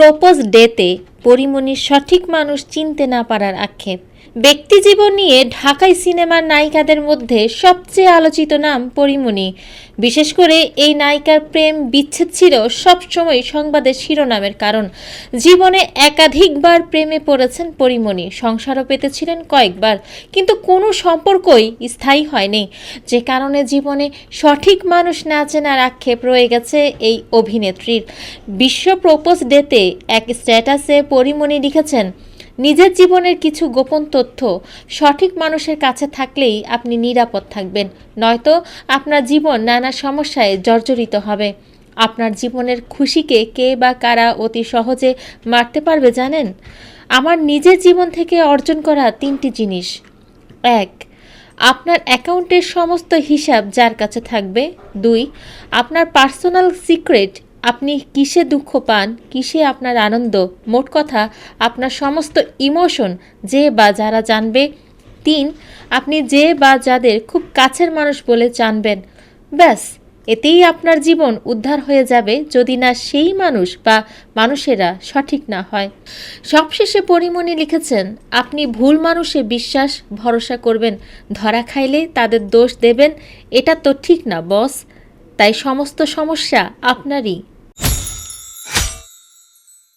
Propose ডেতে পরীমনির সঠিক মানুষ চিনতে না পারার আক্ষেপ। ব্যক্তিজীবন নিয়ে ঢাকাই সিনেমার নায়িকাদের মধ্যে সবচেয়ে আলোচিত নাম পরীমনি। বিশেষ করে এই নায়িকার প্রেম বিচ্ছেদ ছিল সবসময় সংবাদের শিরোনামের কারণ। জীবনে একাধিকবার প্রেমে পড়েছেন পরীমনি, সংসারও পেতেছিলেন কয়েকবার, কিন্তু কোনো সম্পর্কই স্থায়ী হয়নি, যে কারণে জীবনে সঠিক মানুষ না চেনার আক্ষেপ রয়ে গেছে এই অভিনেত্রীর। বিশ্ব প্রপোজ ডেতে এক স্ট্যাটাসে পরীমনি লিখেছেন, নিজের জীবনের কিছু গোপন তথ্য সঠিক মানুষের কাছে থাকলেই আপনি নিরাপদ থাকবেন, নয়তো আপনার জীবন নানা সমস্যায় জর্জরিত হবে। আপনার জীবনের খুশিকে কে বা কারা অতি সহজে মারতে পারবে জানেন? আমার নিজের জীবন থেকে অর্জন করা 3টি জিনিস। 1. আপনার অ্যাকাউন্টের সমস্ত হিসাব যার কাছে থাকবে। 2. আপনার পার্সোনাল সিক্রেট, আপনি কিসে দুঃখ পান, কিসে আপনার আনন্দ, মোট কথা আপনার সমস্ত ইমোশন যে বা যারা জানবে। 3. আপনি যে বা যাদের খুব কাছের মানুষ বলে জানবেন। ব্যাস, এতেই আপনার জীবন উদ্ধার হয়ে যাবে, যদি না সেই মানুষ বা মানুষেরা সঠিক না হয়। সবশেষে পরীমনি লিখেছেন, আপনি ভুল মানুষে বিশ্বাস ভরসা করবেন, ধরা খাইলে তাদের দোষ দেবেন, এটা তো ঠিক না বস। তাই সমস্ত সমস্যা আপনারই।